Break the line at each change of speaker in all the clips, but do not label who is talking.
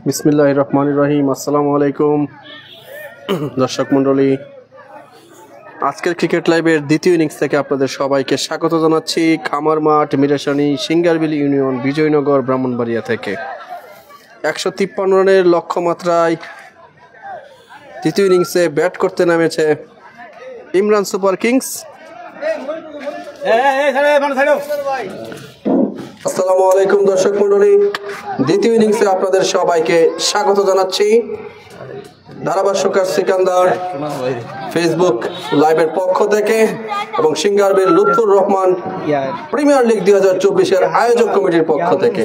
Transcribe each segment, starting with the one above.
বিসমিল্লাহির রহমানির রহিম। আসসালামু আলাইকুম দর্শক মণ্ডলী, আজকের ক্রিকেট লাইভের দ্বিতীয় ইনিংস থেকে আপনাদের সবাইকে স্বাগত জানাচ্ছি খামার মাঠ মিরাশানী সিঙ্গারবিল ইউনিয়ন বিজয়নগর ব্রাহ্মণবাড়িয়া থেকে। 153 রানের লক্ষ্যমাত্রায় দ্বিতীয় ইনিংসে ব্যাট করতে নামেছে ইমরান সুপার কিংস। আসসালামু আলাইকুম দর্শক মণ্ডলী, দ্বিতীয় ইনিংসে আপনাদের সবাইকে স্বাগত জানাচ্ছি। ধারাভাষ্যকার সিকান্দার ফেসবুক লাইভের পক্ষ থেকে এবং সিঙ্গারবিল লুৎফুর রহমান প্রিমিয়ার লিগ 2024-এর আয়োজক কমিটির পক্ষ থেকে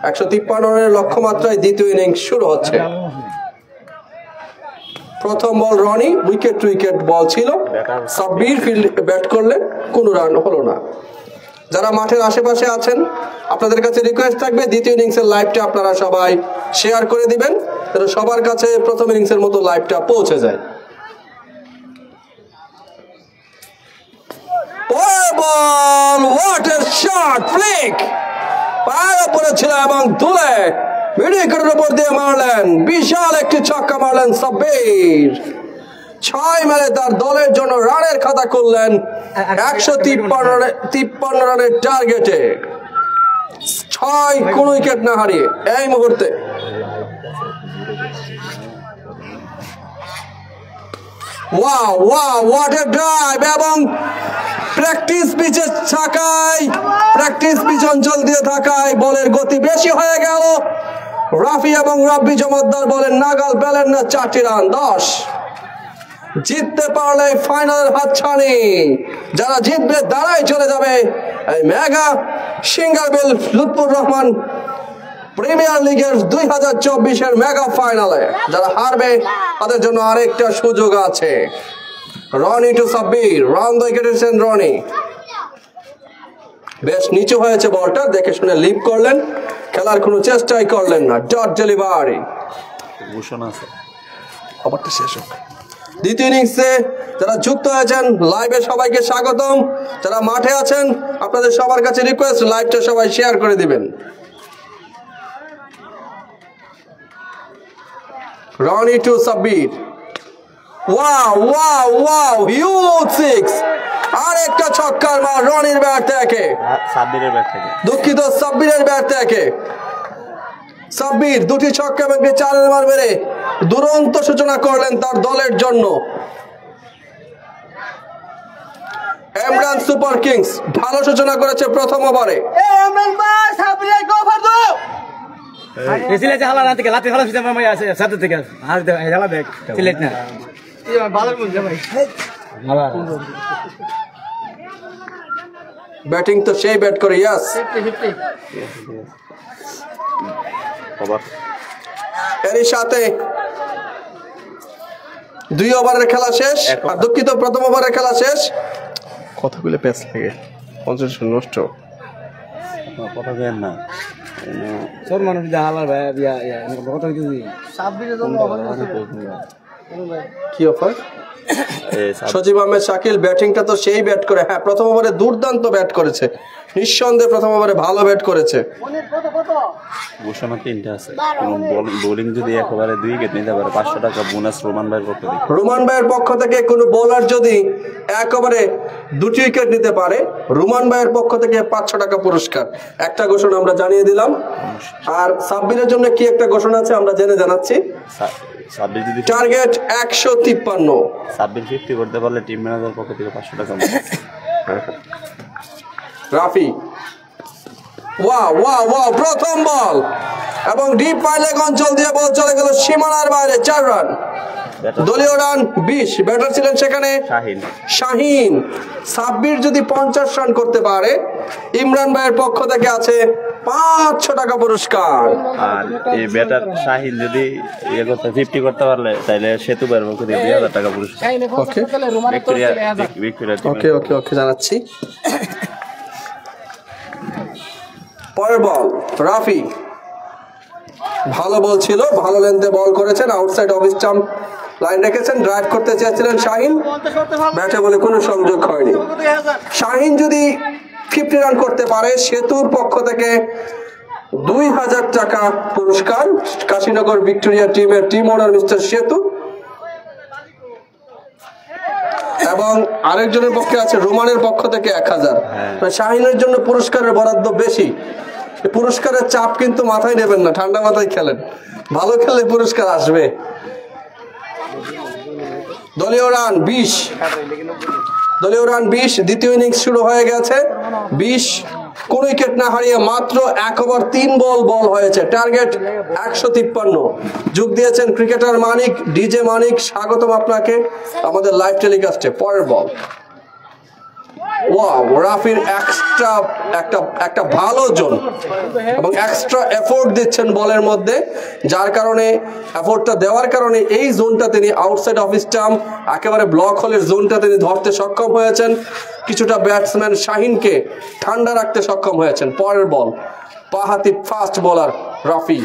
153 রানের লক্ষ্যমাত্রায় দ্বিতীয় ইনিংস শুরু হচ্ছে। প্রথম বল রনি, উইকেট টু উইকেট বল ছিল। সাব্বির ফিল্ড ব্যাট করলেন, কোনো রান হলো না। যারা মাঠের আশেপাশে আছেন আপনাদের কাছে রিকোয়েস্ট থাকবে দ্বিতীয় ইনিংসের লাইভটা আপনারা সবাই শেয়ার করে দিবেন, যেন সবার কাছে প্রথম ইনিংসের মতো লাইভটা পৌঁছে যায়। বল, হোয়াট এ শট, ফ্লিক পায়ের উপরে ছিল এবং তুলে মিডিকেটের উপর দিয়ে মারলেন, বিশাল একটি ছক্কা মারলেন সাব্বির। 6 মেরে তার দলের জন্য রানের খাতা করলেন 153 রানের টার্গেটে। 6 কোন উইকেট না হারিয়ে এই মুহূর্তে। Wow wow, what a drive! এবং প্র্যাকটিস পিচে থাকায়, প্র্যাকটিস পিচ অঞ্চল দিয়ে থাকায় বলের গতি বেশি হয়ে গেল। রাফি এবং রাব্বি জমাদ্দার বলেন নাগাল পেলেন না 4টি রান। 10 জিততে পারলে ফাইনালের হাতছানি, যারা জিতবে তারাই চলে যাবে এই মেগা সিঙ্গারবিল লুৎফুর রহমান প্রিমিয়ার লিগের 2024-এর মেগা ফাইনালে। যারা হারবে তাদের জন্য আরেকটা সুযোগ আছে। রনি টু সাব্বির, রান দুই কেটেছেন রনি। বেশ নিচু হয়েছে বলটা, দেখে শুনে লিপ করলেন, খেলার কোনো চেষ্টাই করলেন না। ডট ডেলিভারি, খবরটা শেষ হোক। দ্বিতীয় ইনিংসে যারা যুক্ত হয়েছেন লাইভে সবাইকে স্বাগতম। যারা মাঠে আছেন আপনাদের সবার কাছে রিকোয়েস্ট লাইভটা সবাই শেয়ার করে দিবেন। Rony to Sabbir, wow wow wow, huge six. আরেকটা ছক্কার মার রনির ব্যাট থেকে, দুঃখিত সাব্বিরের ব্যাট থেকে। সাব্বির 2টি ছক্কা এবং 4 রান মেরে দুরন্ত সূচনা করলেন তার দলের জন্য। ইমরান সুপার কিংস ভালো সূচনা করেছে প্রথম ওভারে। ব্যাটিং তো সেই ব্যাট করে, ইয়াস। এরই সাথে 2 ওভারের খেলা শেষ, আর দুঃখিত প্রথম ওভারের খেলা শেষ। কথাগুলো প্যাচ লাগে, কনসেন্ট্রেশন নষ্ট। কথা দেন না সব মানুষ হালার ভাই কথা কি অফার। সজীব আহমেদ শাকিল ব্যাটিংটা তো সেই ব্যাট করে। হ্যাঁ, প্রথম ওভারে দুর্দান্ত ব্যাট করেছে, নিঃসন্দেহে প্রথম ওভারে ভালো ব্যাট করেছে।
ঘোষণা 3টা আছে, বোলিং যদি একেবারে 2 উইকেট নিতে পারে 500 টাকা বোনাস রোমান ভাইয়ের পক্ষ থেকে।
রোমান ভাইয়ের পক্ষ থেকে কোনো বোলার যদি একেবারে 2টি উইকেট নিতে পারে, রোমান ভাইয়ের পক্ষ থেকে 500 টাকা পুরস্কার। একটা ঘোষণা আমরা জানিয়ে দিলাম। আর সাব্বিরের জন্য কি একটা ঘোষণা আছে আমরা জেনে জানাচ্ছি।
সাব্বির যদি
টার্গেট 153,
সাব্বির 50 করতে পারলে টিম ম্যানেজার পক্ষ থেকে 500 টাকা।
রাফি, ওয়াও ওয়াও ওয়াও, প্রথম বল এবং ডিপ পাইলেক অঞ্চল দিয়ে বল চলে গেল সীমানার বাইরে। 4 রান, দলীয় রান 20। ব্যাটার ছিলেন সেখানে শাহিন। সাব্বির যদি 50 রান করতে পারে, ইমরান ভাইয়ের পক্ষ থেকে আছে 500 টাকা পুরস্কার।
আর এই ব্যাটার শাহিন যদি 50 করতে পারলে তাহলে সেতু ভাইয়ের পক্ষ থেকে 2000 টাকা পুরস্কার।
ওকে ওকে ওকে, জানাচ্ছি। পরের বল রাফি, ভালো বল ছিল, ভালো লেন্থে বল করেছেন, আউটসাইড অফ স্টাম্প লাইন রেখেছেন। ড্রাইভ করতে চেয়েছিলেন শাহিন, ব্যাটে বলে কোনো সংযোগ হয়নি। শাহিন যদি 50 রান করতে পারে, সেতুর পক্ষ থেকে 2000 টাকা পুরস্কার কাশীনগর ভিক্টোরিয়া টিমের টিম ওনার মিস্টার সেতু, এবং আরেকজনের পক্ষে আছে রোমানের পক্ষ থেকে 1000। শাহিনের জন্য পুরস্কারের বরাদ্দ বেশি। পুরস্কারের চাপ কিন্তু মাথায় নেবেন না, ঠান্ডা মাথায় খেলেন, ভালো খেললে পুরস্কার আসবে। দলীয় রান 20, দলীয় রান 20। দ্বিতীয় ইনিংস শুরু হয়ে গেছে। 20 কোন উইকেট না হারিয়ে মাত্র 1 ওভার 3 বল হয়েছে। টার্গেট 153। যোগ দিয়েছেন ক্রিকেটার মানিক, ডিজে মানিক, স্বাগতম আপনাকে আমাদের লাইভ টেলিকাস্টে। পরের বল, ওয়াও, রাফির এক্সট্রা একটা ভালো জোন এবং এক্সট্রা এফোর্ট দিচ্ছেন বলের মধ্যে, যার কারণে এফোর্টটা দেওয়ার কারণে এই জোনটা তিনি আউটসাইড অফ স্টাম্প একেবারে ব্লক হোলের জোনটা তিনি ধরতে সক্ষম হয়েছেন। কিছুটা ব্যাটসম্যান শাহিনকে ঠান্ডা রাখতে সক্ষম হয়েছেন। পরের বল, বাঁহাতি ফাস্ট বোলার রাফি।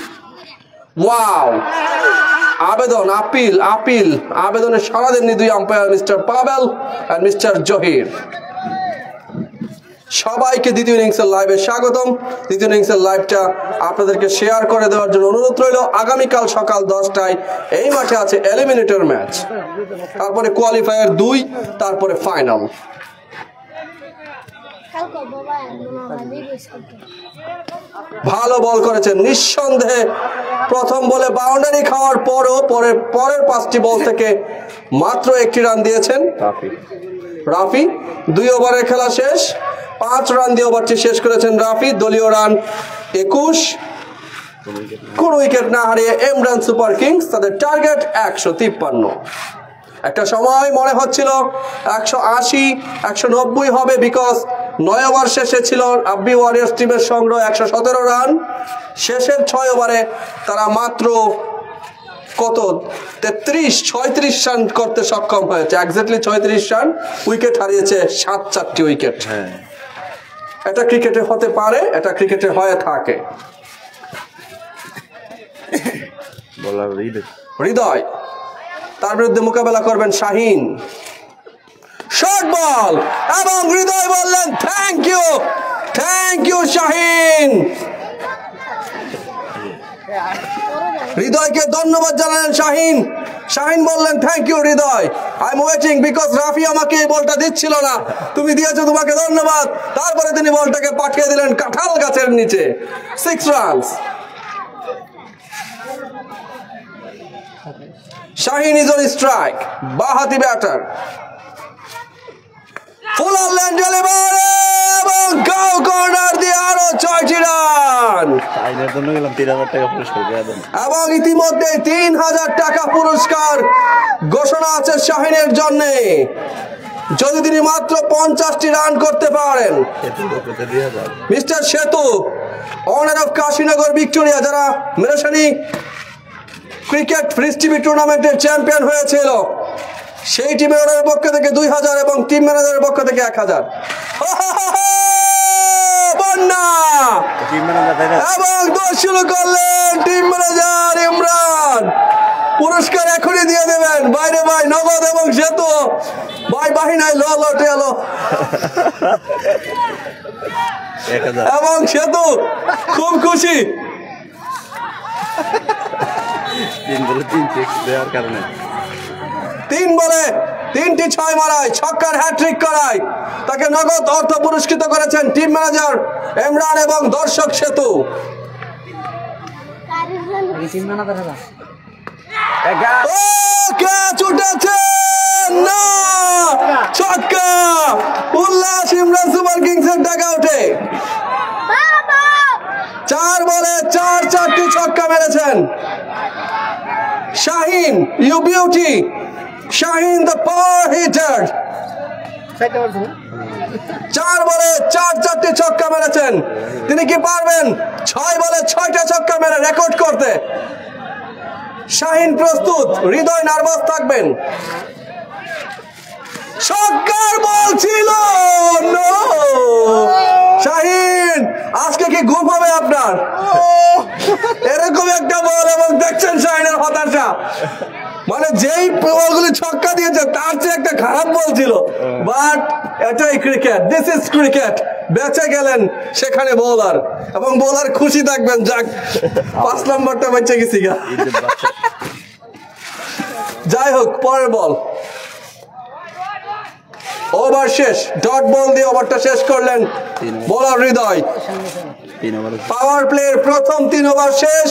ওয়াও, আবেদনে সাড়া দেননি দুই আম্পায়ার মিস্টার পাবেল আর মিস্টার জহির। সবাইকে দ্বিতীয় ইনিংসের লাইভে স্বাগতম। দ্বিতীয় ইনিংসের লাইভটা আপনাদেরকে শেয়ার করে দেওয়ার জন্য অনুরোধ রইল। আগামীকাল সকাল 10টায় এই মাঠে আছে এলিমিনেটর ম্যাচ, তারপরে কোয়ালিফায়ার 2, তারপরে ফাইনাল। ভালো বল করেছেন নিঃসন্দেহে। প্রথম বলে বাউন্ডারি খাওয়ার পরও পরের 5টি বল থেকে মাত্র 1টি রান দিয়েছেন রাফি। 2 ওভারের খেলা শেষ, 5 রান দিয়ে ওভারটি শেষ করেছেন রাফি। দলীয় রান 21। কোন উইকেট না হারিয়ে এমরান সুপার কিংস তাদের টার্গেট 153। একটা সময় মনে হচ্ছিল 180 190 হবে, বিকজ 9 ওভার শেষে ছিল আব্বি ওয়ারিয়ার্স টিমের সংগ্রহ 117 রান। শেষের 6 ওভারে তারা মাত্র কত 36 রান করতে সক্ষম হয়েছে, এক্স্যাক্টলি 36 রান। উইকেট হারিয়েছে 4টি উইকেট। এটা ক্রিকেটে হতে পারে, এটা ক্রিকেটে হয়ে থাকে। হৃদয়, তার বিরুদ্ধে মোকাবেলা করবেন শাহিন। শর্ট বল, এবং হৃদয় বললেন থ্যাংক ইউ শাহিন। হৃদয়কে ধন্যবাদ জানালেন শাহিন বললেন thank you Hridoy, I am waiting because Rafi আমাকে এই বলটা দিচ্ছিল না, তুমি দিয়েছো, তোমাকে ধন্যবাদ। তারপরে তিনি বলটাকে পাঠিয়ে দিলেন কাঁঠাল গাছের নিচে। 6 runs. Shaheen is on strike, বাঁহাতি ব্যাটার। ফুলার ল্যান্ড ডেলিভারি এবং গাও কর্নার দিয়ে আরো 6টি রান। এবং ইতিমধ্যে 3000 টাকা পুরস্কার ঘোষণা আছে শাহিনের জন্য, যদি তিনি মাত্র 50টি রান করতে পারেন। মিস্টার সেতু, অনার অফ কাশীনগর ভিক্টোরিয়া, যারা মেরেশানি ক্রিকেট ফ্রিজ টিভি টুর্নামেন্টের চ্যাম্পিয়ন হয়েছিল, সেই টিমের ওনার পক্ষ থেকে 2000 এবং টিম ম্যানেজারের পক্ষ থেকে 1000। বন্যা এবং দোষ শুরু করলেন টিম ম্যানেজার ইমরান। পুরস্কার এখনই দিয়ে দেবেন। বাইরে ভাই নগদ এবং সেতু ভাই বাহিনায় লটে এলো এবং সেতু খুব খুশি। 3 বলে 3টি 6 মারায়, ছক্কার হ্যাট্রিক করায় তাকে নগদ অর্থ পুরস্কৃত করেছেন টিম ম্যানেজার ইমরান এবং দর্শক সেতু। ক্যাচ উঠেছে না, ছক্কা, উল্লাস ইমরান সুপার কিংসের ডাগআউটে। 4 বলে 4টি ছক্কা মেরেছেন Shaheen. You beauty Shaheen, the power hitter. 4 বলে 4টি ছক্কা মেরেছেন। তিনি কি পারবেন 6 বলে 6টা ছক্কা মেরে রেকর্ড করতে? শাহিন প্রস্তুত, হৃদয় নার্ভাস থাকবেন। ছক্কার বল ছিল, নো। শাহিন, আজকে কি ঘুম হবে আপনার? এরকম একটা বল এবং দেখছেন শাহিনের হতাশা, মানে যেই বলগুলি ছক্কা দিয়েছে তার চেয়ে একটা খারাপ বল ছিল, বাট এটাই ক্রিকেট, দিস ইজ ক্রিকেট। বেঁচে গেলেন সেখানে বোলার, এবং বোলার খুশি থাকবেন, যাক 5 নম্বরটা বেঁচে গেছি গা। যাই হোক, পরের বল, ওভার শেষ, ডট বল দিয়ে ওভারটা শেষ করলেন বোলার হৃদয়। পাওয়ার প্লের প্রথম 3 ওভার শেষ।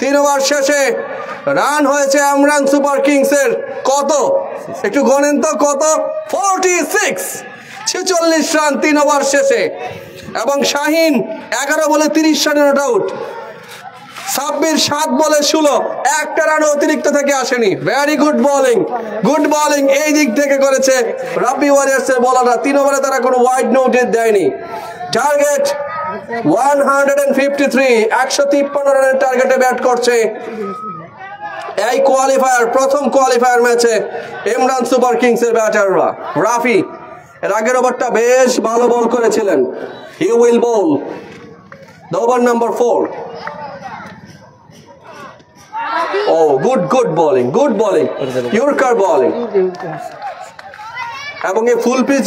3 ওভার শেষে রান হয়েছে আমরান সুপার কিংসের কত, একটু গণেন তো কত? 46 রান 3 ওভার শেষে, এবং শাহিন 11 বলে 30 রানে নট আউট। সাব্বির 7 বলে 16, একটা রান অতিরিক্ত থেকে আসেনি। ভেরি গুড বোলিং এই দিক থেকে করেছে রাব্বি ওয়ারিয়র্স এর বোলাররা। 3 ওভারে তারা কোনো ওয়াইড নোটিস দেয়নি। টার্গেট 153, 153 রানের টার্গেটে ব্যাট করছে এই কোয়ালিফায়ার, প্রথম কোয়ালিফায়ার ম্যাচে ইমরান সুপার কিংস এর ব্যাটাররা। রাফি এর আগের ওভারটা বেশ ভালো বল করেছিলেন। He will bowl the over number 4। Oh, good bowling, Yorker bowling. এবং এই ফুল পিচ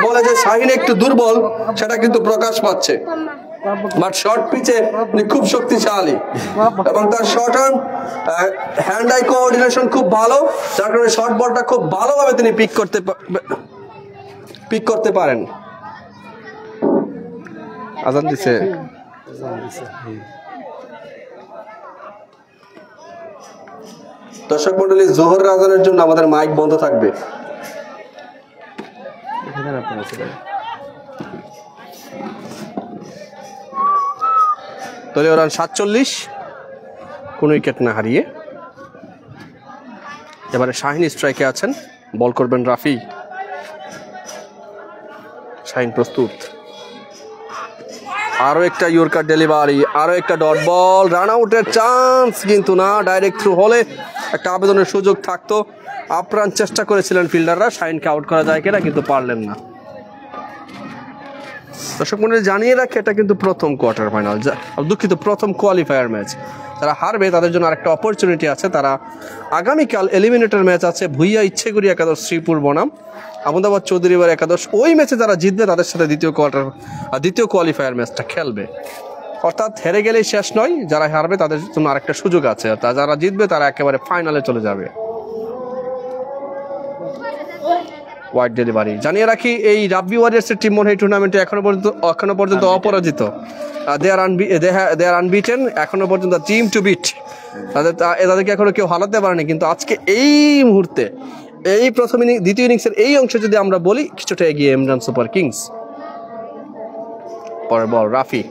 বলে যে শাহিন একটু দুর্বল, সেটা কিন্তু প্রকাশ পাচ্ছে। বাট শর্ট পিচে খুব শক্তিশালী, এবং তার শর্ট হ্যান্ড আই কোঅর্ডিনেশন খুব ভালো, যার কারণে শর্ট বলটা খুব ভালোভাবে তিনি পিক করতে পারেন। আজান দিছে। দর্শক মন্ডলী, জোহর আজানের জন্য আমাদের মাইক বন্ধ থাকবে। দলীয় রান 47, কোন উইকেট না হারিয়ে। এবারে শাহিন স্ট্রাইকে আছেন, বল করবেন রাফি। শাহিন প্রস্তুত, আরো একটা ইয়র্কার ডেলিভারি, আরো একটা ডট বল, রান আউটের চান্স কিন্তু না, ডাইরেক্ট থ্রু হলে একটা আবেদনের সুযোগ থাকতো। আপ্রাণ চেষ্টা করেছিলেন ফিল্ডাররা শাহিনকে আউট করা যায় কিনা, কিন্তু পারলেন না। দর্শক মন্ডলী, জানিয়ে রাখি এটা কিন্তু প্রথম কোয়ার্টার ফাইনাল, দুঃখিত প্রথম কোয়ালিফায়ার ম্যাচ। যারা হারবে তাদের জন্য আরেকটা অপরচুনিটি আছে। তারা আগামীকাল এলিমিনেটর ম্যাচ আছে ভুইয়া ইচ্ছেগুড়ি একাদশ শ্রীপুর বনাম আহমেদাবাদ চৌধুরীবার একাদশ। ওই ম্যাচে যারা জিতবে তাদের সাথে দ্বিতীয় কোয়ালিফায়ার ম্যাচটা খেলবে। অর্থাৎ হেরে গেলেই শেষ নয়, যারা হারবে তাদের জন্য আরেকটা সুযোগ আছে। যারা জিতবে তারা একেবারে ফাইনালে চলে যাবে। Wide delivery. জানিয়ে রাখি এই রাব্বি ওয়ারিয়র্সের টিম মনে হয় টুর্নামেন্টে এখনো পর্যন্ত অপরাজিত। দে আর আনবিটেন, এখনো পর্যন্ত টিম টু বিট। তাদেরকে এখনো কেউ হারাতে পারেনি, কিন্তু আজকে এই মুহূর্তে এই দ্বিতীয় ইনিংসের এই অংশে যদি আমরা বলি, কিছুটা এগিয়ে ইমরান সুপার কিংস। পরের বল রাফি,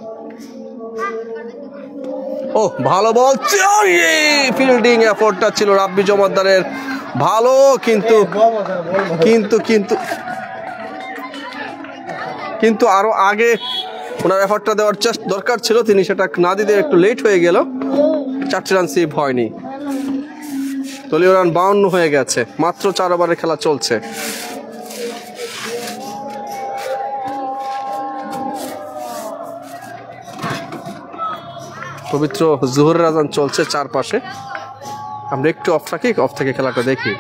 ও ভালো বল, ফিল্ডিং এফোর্টটা ছিল রাব্বি জমাদ্দারের ভালো, কিন্তু আরো আগে ওনার এফোর্টটা দেওয়ার দরকার ছিল, তিনি সেটা না দিতে একটু লেট হয়ে গেল। 4 রান সেভ হয়নি। দলীয় রান 52 হয়ে গেছে, মাত্র 4 ওভারের খেলা চলছে। পবিত্র জোহরের আজান চলছে চারপাশে। আমরা একটু অফ থাকি, অফ থেকে খেলাটা দেখি।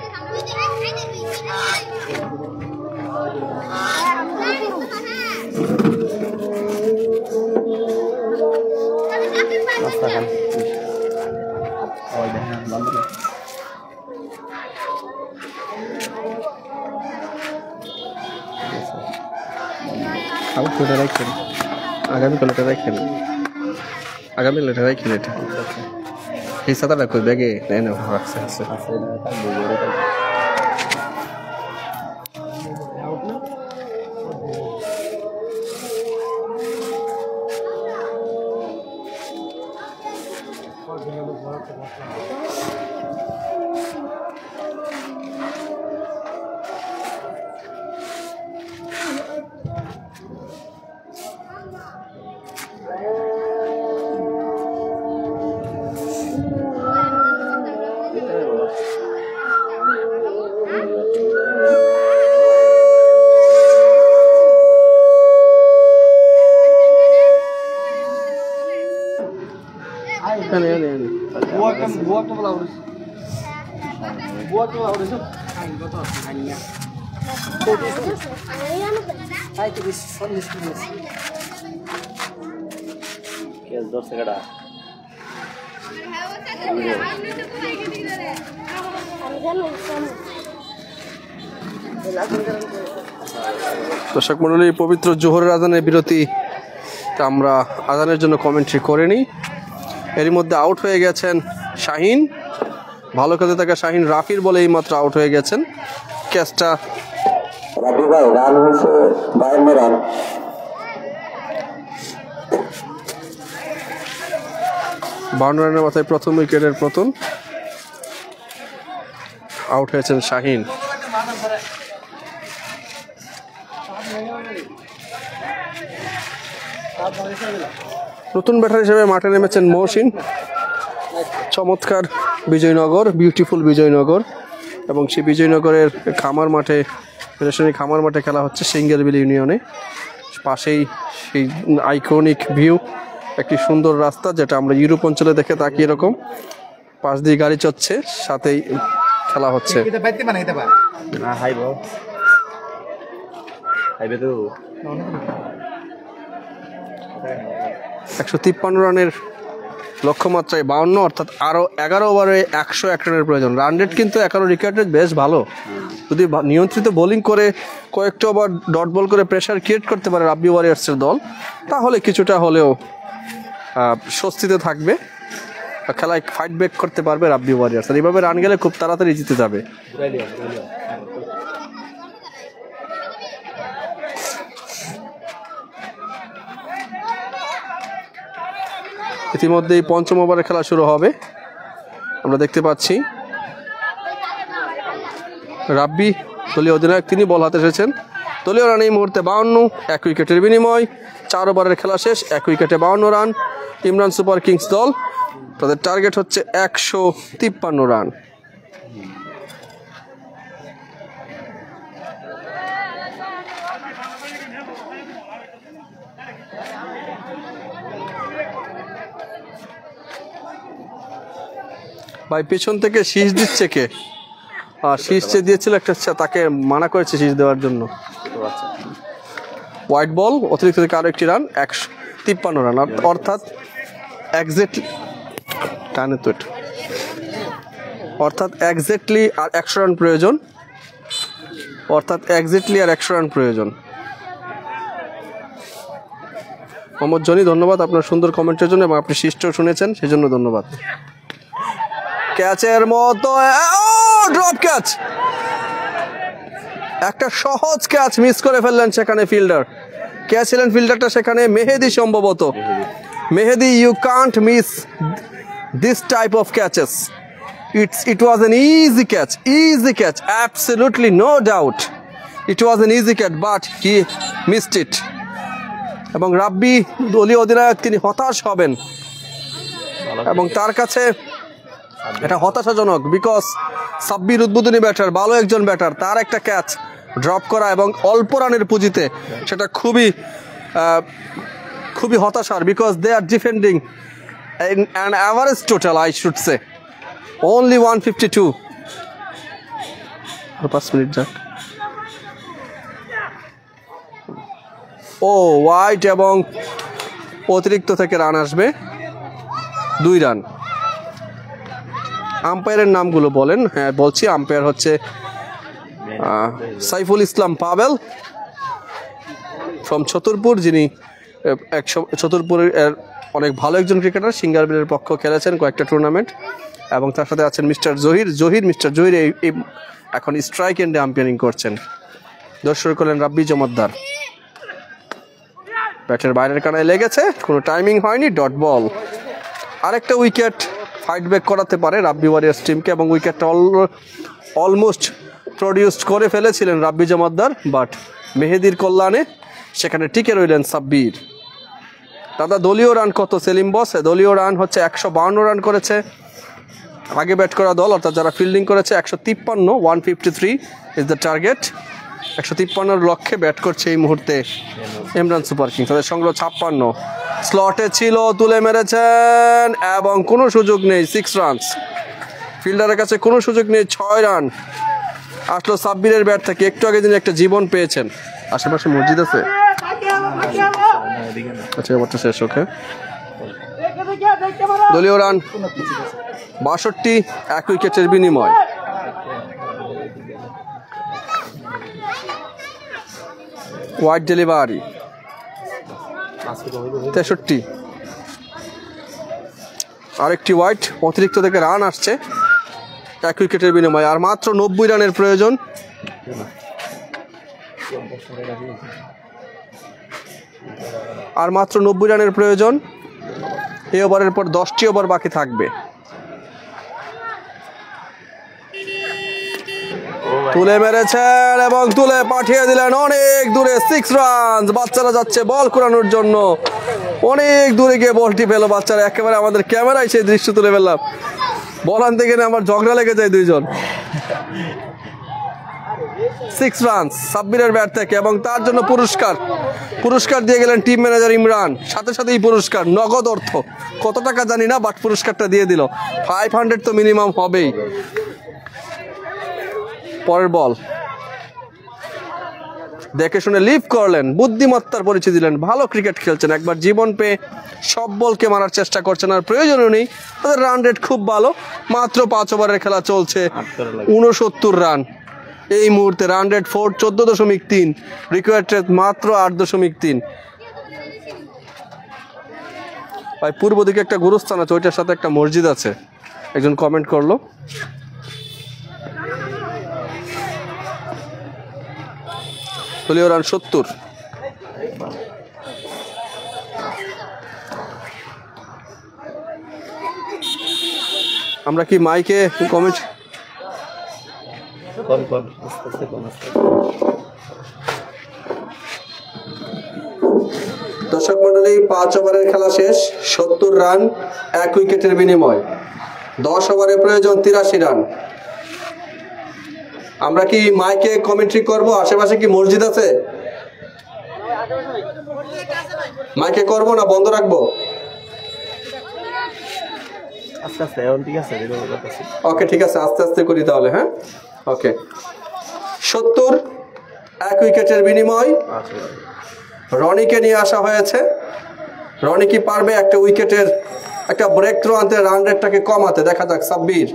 আগামীকাল এটা রাখেন, এটা এই সাদাটা কই ব্যাগে নেই না, রাখছে আছে। দর্শক মণ্ডলী, পবিত্র জোহরের আজানের বিরতি আমরা আজানের জন্য কমেন্ট্রি করে নিই। এরই মধ্যে আউট হয়ে গেছেন শাহিন, ভালো খেলতে থাকা শাহিন রাফির বলে এই মাত্র আউট হয়ে গেছেন। ক্যাচটা
রাফি ভাই রান হয়েছে 52 রান।
52 রানের মাথায় প্রথম উইকেটের পতন, আউট হয়েছেন শাহিন। নতুন ব্যাটার হিসেবে মাঠে নেমেছেন মহসিন। চমৎকার বিজয়নগর, বিউটিফুল বিজয়নগর, এবং সেই বিজয়নগরের খামার মাঠে, রেশমি খামার মাঠে খেলা হচ্ছে সিঙ্গেলবিল ইউনিয়নে। পাশেই সেই আইকনিক ভিউ, একটি সুন্দর রাস্তা যেটা আমরা ইউরোপ অঞ্চলে দেখে থাকি এরকম, পাশ দিয়ে গাড়ি চলছে, সাথেই খেলা হচ্ছে। 153 রানের লক্ষ্যমাত্রায় 52, অর্থাৎ আরও 11 ওভারে 101 রানের প্রয়োজন। রান রেট কিন্তু 11 উইকেটে বেশ ভালো। যদি নিয়ন্ত্রিত বোলিং করে কয়েকটা ওভার ডট বল করে প্রেশার ক্রিয়েট করতে পারে রাব্বি ওয়ারিয়ার্সের দল, তাহলে কিছুটা হলেও স্বস্তিতে থাকবে, খেলায় ফাইট ব্যাক করতে পারবে রাব্বি ওয়ারিয়ার্স। আর এইভাবে রান গেলে খুব তাড়াতাড়ি জিতে যাবে। ইতিমধ্যেই পঞ্চম ওভারে খেলা শুরু হবে। আমরা দেখতে পাচ্ছি রাব্বি দলীয় অধিনায়ক, তিনি বল হাতে এসেছেন। দলীয় রান এই মুহূর্তে 52, 1 উইকেটের বিনিময়। 4 ওভারের খেলা শেষ, 1 উইকেটে 52 রান। ইমরান সুপার কিংস দল, তাদের টার্গেট হচ্ছে 153 রান। ভাই পেছন থেকে শীষ দিচ্ছে কে? শীষ চেয়ে দিয়েছিল একটা, তাকে মানা করেছে শীষ দেওয়ার জন্য। হোয়াইট বল, অতিরিক্ত থেকে আরো একটি রান, 153 রান, অর্থাৎ এক্স্যাক্টলি টানে তো, অর্থাৎ এক্স্যাক্টলি আর 100 রান প্রয়োজন, অর্থাৎ এক্স্যাক্টলি আর 100 রান প্রয়োজন। মোহাম্মদ জনি, ধন্যবাদ আপনার সুন্দর কমেন্টের জন্য, এবং আপনি শীষটাও শুনেছেন সেজন্য ধন্যবাদ। ক্যাচের মতো ড্রপ ক্যাচ, একটা সহজ ক্যাচ মিস করে ফেললেন সেখানে ফিল্ডার। কে ছিলেন ফিল্ডারটা সেখানে? মেহেদি সম্ভবত। Mehedi, you can't miss this type of catches. It was an easy catch, absolutely no doubt. It was an easy catch, but he missed it. এবং রাব্বি দলীয় অধিনায়ক, তিনি হতাশ হবেন, এবং তার কাছে এটা হতাশাজনক, বিকজ সাব্বির উদ্বোধনী ব্যাটার, ভালো একজন ব্যাটার, তার একটা ক্যাচ ড্রপ করা এবং অল্প রানের পুঁজিতে, সেটা খুবই হতাশার, because they are defending an average total, I should say only 152. 5 minute যাক। ওয়াইড, এবং অতিরিক্ত থেকে রান আসবে 2 রান। আম্পায়ারের নামগুলো বলেন। হ্যাঁ বলছি, আম্পায়ার হচ্ছে সাইফুল ইসলাম পাবেল ফ্রম ছতরপুর, যিনি ছতরপুরের অনেক ভালো একজন ক্রিকেটার, সিঙ্গারবিলের পক্ষ খেলেছেন কয়েকটা টুর্নামেন্ট, এবং তার সাথে আছেন মিস্টার জহির এই এখন স্ট্রাইক এন্ডে আম্পায়ারিং করছেন। দর্শক করলেন রাব্বি জমাদ্দার, ব্যাটের বাইরের কানায় লেগেছে, কোনো টাইমিং হয়নি, ডট বল। আরেকটা উইকেট ফাইট ব্যাক করাতে পারে রাব্বি ওয়ারিয়ার্স টিমকে, এবং উইকেটটা অলমোস্ট প্রডিউসড করে ফেলেছিলেন রাব্বি জমাদ্দার, বাট মেহেদির কল্যাণে সেখানে টিকে রইলেন সাব্বির। দাদা দলীয় রান কত সেলিম বস? দলীয় রান হচ্ছে 152 রান করেছে আগে ব্যাট করা দল, অর্থাৎ যারা ফিল্ডিং করেছে 153, 153 ইজ দ্য টার্গেট। 153 লক্ষ্যে ব্যাট করছে এই মুহূর্তে ইমরান সুপার কিংস, তাদের সংগ্রহ 56। স্লটে ছিল, তুলে মেরেছেন, এবং কোনো সুযোগ নেই, 6 রানস। ফিল্ডারের কাছে কোনো সুযোগ নেই। 6 রান আসলো সাব্বিরের ব্যাট থেকে। একটু আগে তিনি একটা জীবন পেয়েছেন। আশেপাশে মসজিদ আছে, আচ্ছা ওভারটা শেষ। ওকে, দলীয় রান 62, 1 উইকেটের বিনিময়। হোয়াইট ডেলিভারি 63, আরেকটি হোয়াইট। অতিরিক্ত থেকে রান আসছে, 1 উইকেটের বিনিময়। আর মাত্র 90 রানের প্রয়োজন। আর মাত্র 90 রানের প্রয়োজন। এই ওভারের পর 10টি ওভার বাকি থাকবে। তুলে মেরেছেন এবং তুলে পাঠিয়ে দিলেন অনেক দূরে। 6 রান। বাচ্চারা যাচ্ছে বল কুড়ানোর জন্য। অনেক দূরে গিয়ে বলটি পেল বাচ্চারা। একেবারে আমাদের ক্যামেরায় সেই দৃশ্য তুলে ফেললাম। বল আনতে গেলে আমার ঝগড়া লেগে যায় দুইজন। 6 রান সাব্বিরের ব্যাট থেকে এবং তার জন্য পুরস্কার দিয়ে গেলেন টিম ম্যানেজার ইমরান। সাথে সাথেই পুরস্কার, নগদ অর্থ, কত টাকা জানি না, বাট পুরস্কারটা দিয়ে দিল। 500 তো মিনিমাম হবেই। পরের বল দেখে শুনে লিভ করলেন, বুদ্ধিমত্তার পরিচয় দিলেন। ভালো ক্রিকেট খেলছেন, একবার জীবন পেয়ে সব বলকে মারার চেষ্টা করছেন। আর প্রয়োজনও নেই, তাদের রান রেট খুব ভালো। মাত্র 5 ওভারের খেলা চলছে, 69 রান। এই মুহূর্তে রান রেট 14.3, রিকোয়ার্ড রেট মাত্র 8.3। ভাই পূর্ব দিকে একটা গুরুস্থান আছে, ওইটার সাথে একটা মসজিদ আছে, একজন কমেন্ট করলো। দলীয় রান 70। আমরা কি মাইকে কমেন্ট দর্শক মন্ডলী, 5 ওভারের খেলা শেষ, 70 রান, 1 উইকেটের বিনিময়। 10 ওভারে প্রয়োজন 83 রান। আমরা কি মাইকে কমেন্ট্রি করব? আশেপাশে কি মসজিদ আছে? মাইকে করব না বন্ধ রাখবো? ওকে ঠিক আছে, আস্তে আস্তে করি তাহলে। হ্যাঁ ওকে। 70, 1 উইকেটের বিনিময়। রনিকে নিয়ে আসা হয়েছে। রনি কি পারবে একটা উইকেটের একটা ব্রেক থ্রু আনতে, রান রেটটাকে কমাতে? দেখা যাক। Sabbir,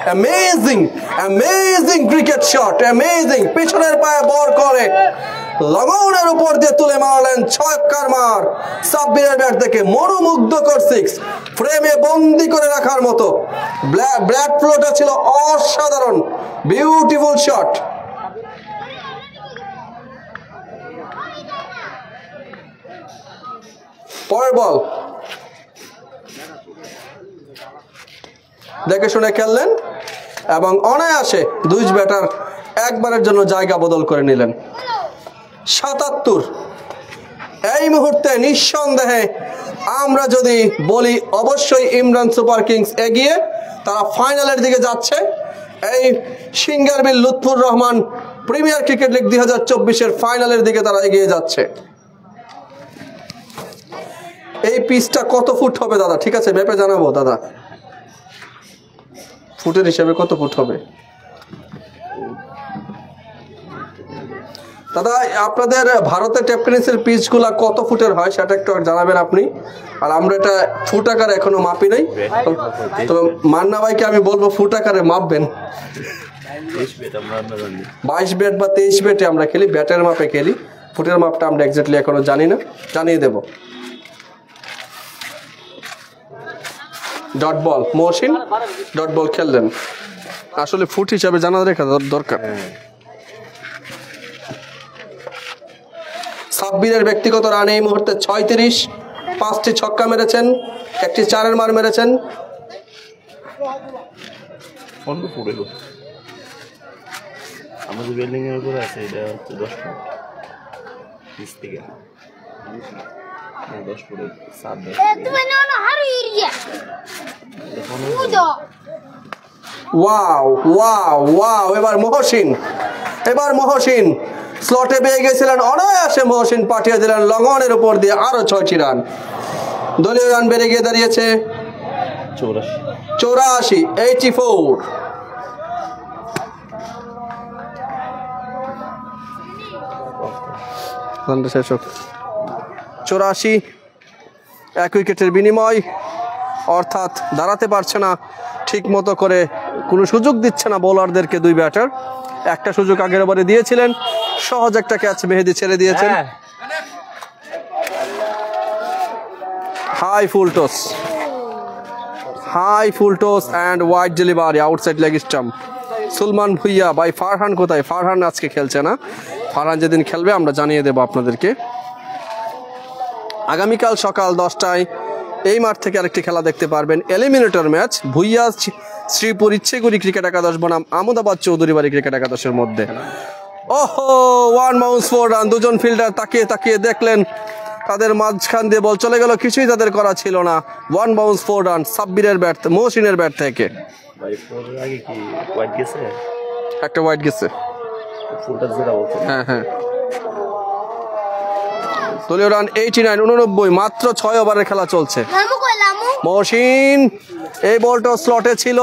amazing cricket shot, amazing. পিছনের পায়ে বল করে লগনের উপর দিয়ে তুলে মারলেন ছক্কার মার। সাব্বিরের ব্যাট থেকে মনোমুগ্ধকর 6, ফ্রেমে বন্দি করে রাখার মতো। ব্ল্যাক ফ্লোটা ছিল অসাধারণ, বিউটিফুল শট। পরের বল দেখে শুনে খেললেন এবং অনায়াসে 2 ব্যাটার একবারের জন্য জায়গা বদল করে নিলেন। 77। এই মুহূর্তে নিঃসন্দেহে আমরা যদি বলি, অবশ্যই ইমরান সুপার কিংস এগিয়ে, তারা ফাইনালের দিকে যাচ্ছে। এই Singerbil Lutfur Rahman premier cricket league 2024-এর ফাইনালের দিকে তারা এগিয়ে যাচ্ছে। এই পিচটা কত ফুট হবে দাদা? ঠিক আছে, ভেবে জানাবো দাদা, ফুটের হিসাবে কত ফুট হবে দাদা? আপনাদের ভারতের টেপ টেনিসের পিচগুলা কত ফুটের হয় সেটা একটু জানাবেন আপনি। আর আমরা এটা ফুট আকারে এখনো মাপি নাই, তো মান্না ভাইকে আমি বলবো ফুট আকারে মাপবেন। 22 ব্যাট বা 23 ব্যাটে আমরা খেলি, ব্যাটের মাপে খেলি। ফুটের মাপটা আমরা এক্স্যাক্টলি এখনো জানি না, জানিয়ে দেব। Dot ball, Mohsin dot ball খেললেন, আসলে ফুট হিসাবে জানা রেখা দরকার। সাব্বিরের ব্যক্তিগত রান এই মুহূর্তে 36, 5টি ছক্কা মেরেছেন, 1টি 4-এর মার মেরেছেন।
আমাদের বিল্ডিং এর উপরে আছে, এটা হচ্ছে 10 ফুট নিচ থেকে, 10 ফুটের ছাদ।
Wow wow wow! এবার মহসিন স্লটে পেয়ে গেছিলেন, অনায়াসে মহসিন পাঠিয়ে দিলেন লগনের উপর দিয়ে আরো 6টি রান। দলীয় রান বেড়ে গিয়ে দাঁড়িয়েছে 84 84 এক উইকেটের বিনিময়, অর্থাৎ দাঁড়াতে পারছে না ঠিক মতো করে, কোনো সুযোগ দিচ্ছে না বোলারদেরকে দুই ব্যাটার। একটা সুযোগ আগের ওভারে দিয়েছিলেন, সহজ একটা ক্যাচ মেহেদি ছেড়ে দিয়েছেন। High full toss and wide delivery outside leg stump. Sulman Bhuiyan by Farhan কোথায়? ফারহান আজকে খেলছে না, ফারহান যেদিন খেলবে আমরা জানিয়ে দেবো আপনাদেরকে। আগামীকাল সকাল 10টায় এই মাঠ থেকে আরেকটি খেলা দেখতে পারবেন, eliminator match Bhuiya Sreepur Ichheguri cricket একাদশ বনাম আহমেদাবাদ চৌধুরী বাড়ি ক্রিকেট একাদশের মধ্যে। ওহো, 1 বাউন্স 4 রান। দুজন ফিল্ডার তাকিয়ে তাকিয়ে দেখলেন, তাদের মাঝখান দিয়ে বল চলে গেল, কিছুই তাদের করা ছিল না। 1 বাউন্স 4 রান সাব্বিরের ব্যাট, মহসিনের ব্যাট থেকে। একটা ওয়াইড গেছে, হ্যাঁ। দলীয় রান 89, 89, মাত্র 6 ওভারের খেলা চলছে। মহসিন এই বলটা স্লটে ছিল,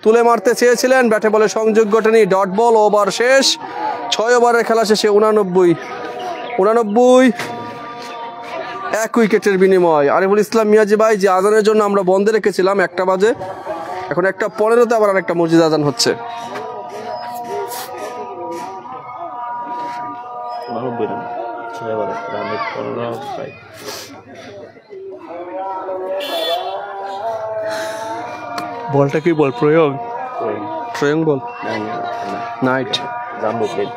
তুলে মারতে চেয়েছিলেন, ব্যাটে বলে সংযোগ ঘটেনি, ডট বল, ওভার শেষ। 6 ওভারের খেলা শেষে 89 এক উইকেটের বিনিময়। আরিফুল ইসলাম মিয়াজি ভাই, যে আজানের জন্য আমরা বন্ধে রেখেছিলাম 1টা বাজে, এখন 1:15 আবার আরেকটা মসজিদ আজান হচ্ছে। বলটা কি বল? প্রয়োগ বল, নাইট জাম্বো প্লেন।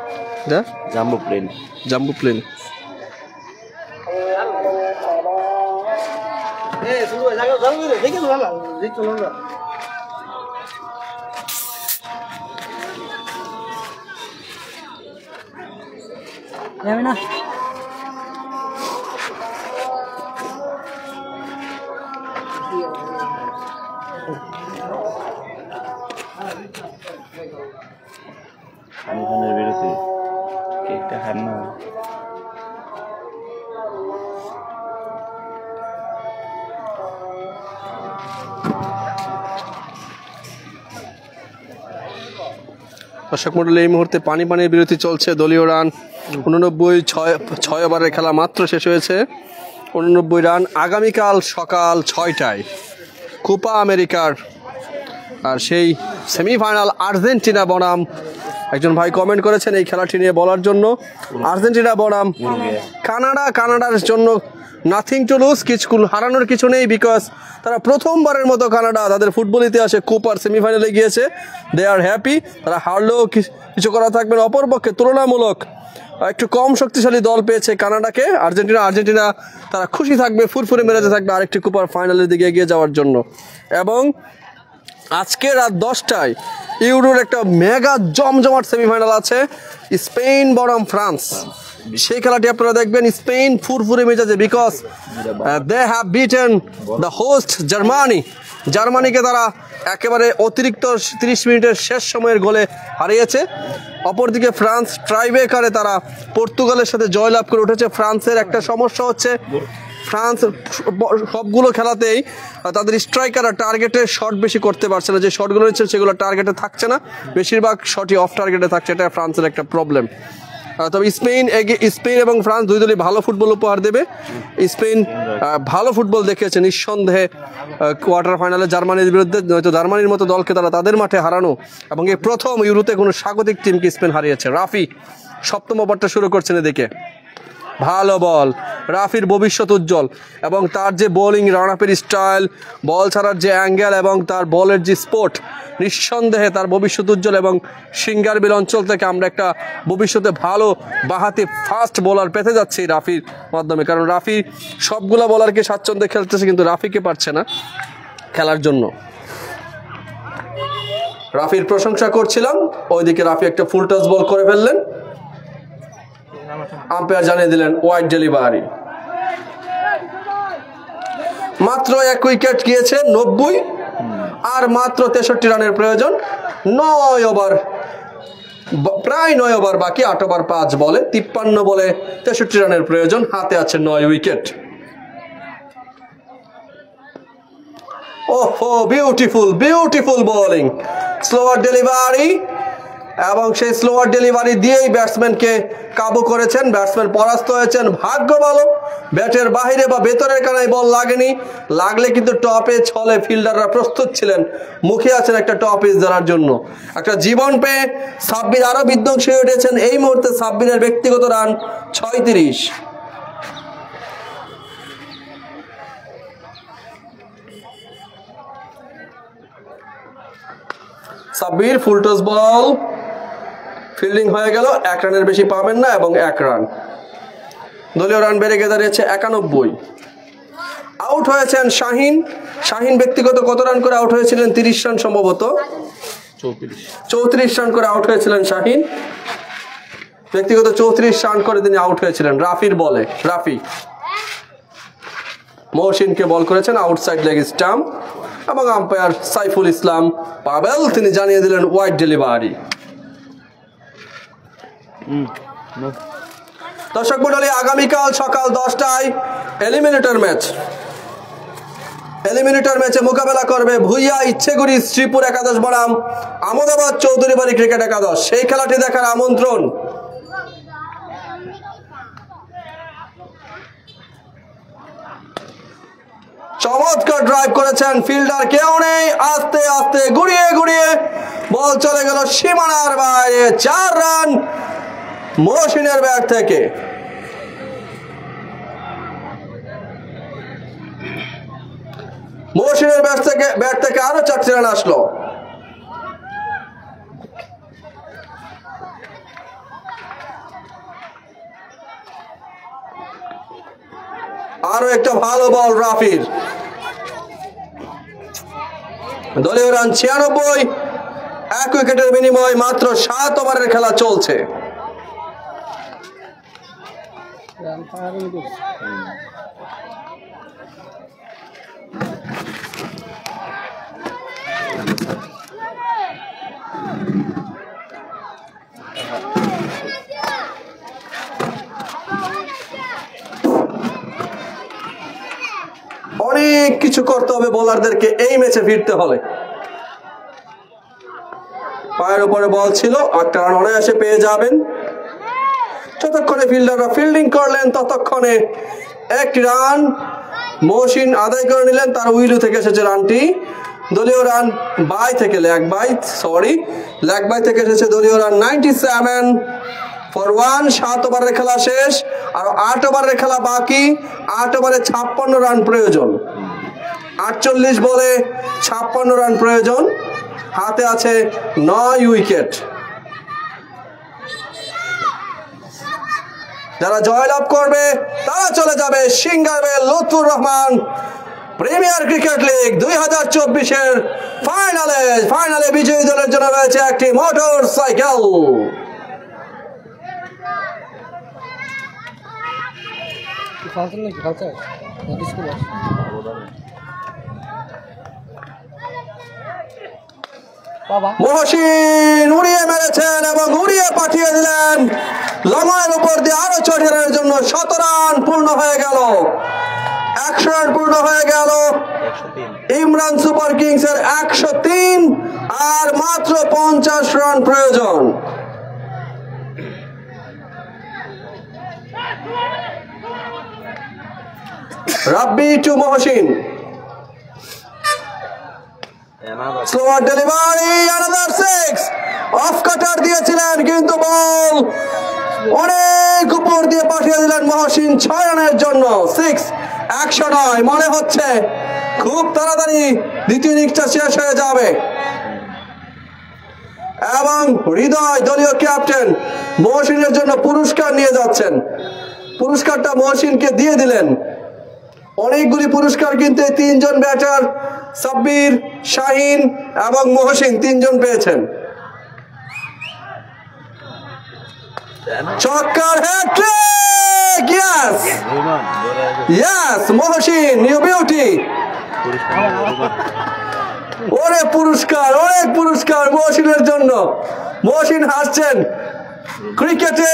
না
খানের বিরুদ্ধে কেকটা খান না।
দর্শক মণ্ডলী, এই মুহূর্তে পানির বিরতি চলছে। দলীয় রান 89, 6 ওভারের খেলা মাত্র শেষ হয়েছে। 89 রান। আগামীকাল সকাল 6টায় কোপা আমেরিকার আর সেই সেমিফাইনাল আর্জেন্টিনা বনাম, একজন ভাই কমেন্ট করেছেন এই খেলাটি নিয়ে বলার জন্য, আর্জেন্টিনা বনাম কানাডার জন্য নাথিং টু লুজ, কিছু হারানোর কিছু নেই, বিকজ তারা প্রথমবারের মতো কানাডা তাদের ফুটবল ইতিহাসে কোপার সেমিফাইনালে গিয়েছে। দে আর হ্যাপি, তারা হারলেও কিছু করা থাকবে না। অপরপক্ষে তুলনামূলক একটু কম শক্তিশালী দল পেয়েছে কানাডাকে, আর্জেন্টিনা তারা খুশি থাকবে, ফুরফুরে মেরেতে থাকবে আরেকটি কোপার ফাইনালের দিকে এগিয়ে যাওয়ার জন্য। এবং আজকে রাত 10টায় ইউরোর একটা মেগা জমজমাট সেমিফাইনাল আছে, স্পেন বনাম ফ্রান্স। সেই খেলাটি আপনারা দেখবেন, স্পেন ফুরফুরে মেজাজে, because they have beaten the host জার্মানিকে তারা একেবারে অতিরিক্ত 30 মিনিটের শেষ সময়ের গোলে হারিয়েছে। অপরদিকে ফ্রান্স ট্রাইব্রেকারে তারা পর্তুগালের সাথে জয়লাভ করে উঠেছে। ফ্রান্সের একটা সমস্যা হচ্ছে, ফ্রান্স সবগুলো খেলাতেই তাদের স্ট্রাইকাররা টার্গেটে শট বেশি করতে পারছে না, যে শটগুলো নিচ্ছে সেগুলো টার্গেটে থাকছে না, বেশিরভাগ শটই অফ টার্গেটে থাকছে, এটা ফ্রান্সের একটা প্রবলেম। তবে স্পেন এবং ফ্রান্স দুই দলই ভালো ফুটবল উপহার দেবে। স্পেন ভালো ফুটবল দেখিয়েছে নিঃসন্দেহে কোয়ার্টার ফাইনালে জার্মানির বিরুদ্ধে, নয়তো জার্মানির মতো দলকে তারা তাদের মাঠে হারানো, এবং এই প্রথম ইউরোতে কোনো স্বাগতিক টিমকে স্পেন হারিয়েছে। রাফি 7ম ওভারটা শুরু করছেন, এদিকে ভালো বল, রাফির ভবিষ্যৎ উজ্জ্বল, এবং তার যে বোলিং রান আপের স্টাইল, বল ছাড়ার যে অ্যাঙ্গেল এবং তার বলের যে স্পট, নিঃসন্দেহে তার ভবিষ্যৎ উজ্জ্বল। এবং সিঙ্গারবিল অঞ্চল থেকে আমরা একটা ভবিষ্যতে ভালো বাহাতি ফাস্ট বোলার পেতে যাচ্ছি রাফির মাধ্যমে, কারণ রাফি সবগুলা বোলারকে স্বাচ্ছন্দ্যে খেলতেছে, কিন্তু রাফিকে পারছে না খেলার জন্য। রাফির প্রশংসা করছিলাম, ওইদিকে রাফি একটা ফুল টস বল করে ফেললেন, আম্পায়ার জানিয়ে দিলেন ওয়াইড ডেলিভারি। মাত্র 1 উইকেট গিয়েছে, 90, আর মাত্র 63 রানের প্রয়োজন। 9 ওভার, প্রায় 9 ওভার বাকি, 8 ওভার 5 বলে, 53 বলে 63 রানের প্রয়োজন, হাতে আছে 9 উইকেট। ওহো, beautiful beautiful bowling, slower delivery, এবং সেই স্লোয়ার ডেলিভারি দিয়েই ব্যাটসম্যানকে কাবু করেছেন। ব্যাটসম্যান পরাস্ত হয়েছেন। ভাগ্য ভালো ব্যাটের বাইরে বা ভেতরের কানায় বল লাগেনি, লাগলে কিন্তু টপে ছলে ফিল্ডাররা প্রস্তুত ছিলেন, মুখে আছেন একটা টপ এজ ধরার জন্য। একটা জীবন পেয়ে সাব্বির আরো বিধ্বংসী হয়ে উঠেছেন। এই মুহূর্তে সাব্বিরের ব্যক্তিগত রান 36। সাব্বির ফুল টস বল, ফিল্ডিং হয়ে গেল, 1 রানের বেশি পাবেন না এবং 1 রান। দলীয় রান বেড়ে গিয়ে দাঁড়িয়েছে 91। আউট হয়েছেন শাহিন। শাহিন ব্যক্তিগত কত রান করে আউট হয়েছিলেন? 30 রান সম্ভবত, 34 রান করে আউট হয়েছিলেন শাহিন। ব্যক্তিগত 34 রান করে তিনি আউট হয়েছিলেন রাফির বলে। রাফি মহসিনকে বল করেছেন আউটসাইড লেগ স্টাম্প, এবং আম্পায়ার সাইফুল ইসলাম পাবেল তিনি জানিয়ে দিলেন ওয়াইড ডেলিভারি। দর্শক মণ্ডলী, আগামীকাল সকাল 10টায় এলিমিনেটর ম্যাচ। এলিমিনেটর ম্যাচে মোকাবেলা করবে ভুইয়া ইচ্ছেগুড়ি শ্রীপুর একাদশ বনাম আমদাবাদ চৌধুরী বাড়ি ক্রিকেট একাদশ। সেই খেলাটি দেখার আমন্ত্রণ। চমৎকার ড্রাইভ করেছেন, ফিল্ডার কেউ নেই, আস্তে আস্তে ঘুরিয়ে ঘুরিয়ে বল চলে গেল সীমানার বাইরে। 4 রান মহসিনের ব্যাট থেকে। মহসিনের ব্যাট থেকে আরো 4টি রান আসলো। আরো একটা ভালো বল রাফির। দলীয় রান 96। 1 উইকেটের বিনিময়ে মাত্র 7 ওভারের খেলা চলছে। অনেক কিছু করতে হবে বোলারদেরকে এই ম্যাচে ফিরতে হলে। পায়ের উপরে বল ছিল, 8টা রান অনায়াসে পেয়ে যাবেন। যতক্ষণে ফিল্ডাররা ফিল্ডিং করলেন ততক্ষণে 1 রান মহসিন আদায় করে নিলেন। তার উইলু থেকে এসেছে রানটি। দলীয় রান বাই থেকে লেগ বাই থেকে এসেছে দলীয় রান 97 ফর 1। 7 ওভারের খেলা শেষ, আর 8 ওভারের খেলা বাকি। 8 ওভারে 56 রান প্রয়োজন। 48 বলে 56 রান প্রয়োজন। হাতে আছে 9 উইকেট। যারা জয়লাভ করবে তারা চলে যাবে Singerbil Lutfur Rahman premier cricket league 2024-এর ফাইনালে বিজয়ী দলের জন্য রয়েছে একটি মোটর সাইকেল। মহসিন উড়িয়ে মেরেছেন এবং উড়িয়ে পাঠিয়ে দিলেন লঙের উপর দিয়ে আরো 6 রানের জন্য। 17 রান পূর্ণ হয়ে গেল, 100 রান পূর্ণ হয়ে গেল। ইমরান সুপার কিংস এর 103 আর মাত্র 50 রান প্রয়োজন। Rabbi to Mohsin, slower delivery, another 6। Off cutter দিয়েছিলেন কিন্তু বল অনেক উপর দিয়ে পাঠিয়ে দিলেন মহসিন 6 রানের জন্য। 6 100 নয়, মনে হচ্ছে খুব তাড়াতাড়ি দ্বিতীয় ইনিংসটা শেষ হয়ে যাবে। এবং হৃদয় দলীয় ক্যাপ্টেন মহসিনের জন্য পুরস্কার নিয়ে যাচ্ছেন। পুরস্কারটা মহসিনকে দিয়ে দিলেন। অনেকগুলি পুরস্কার কিন্তু এই 3 জন ব্যাটার সাব্বির, শাহিন এবং মহসিন 3 জন পেয়েছেন। চক্কর hattrick, yes Mohsin, new beauty. অনেক পুরস্কার মহসিনের জন্য। মহসিন হাসছেন। ক্রিকেটে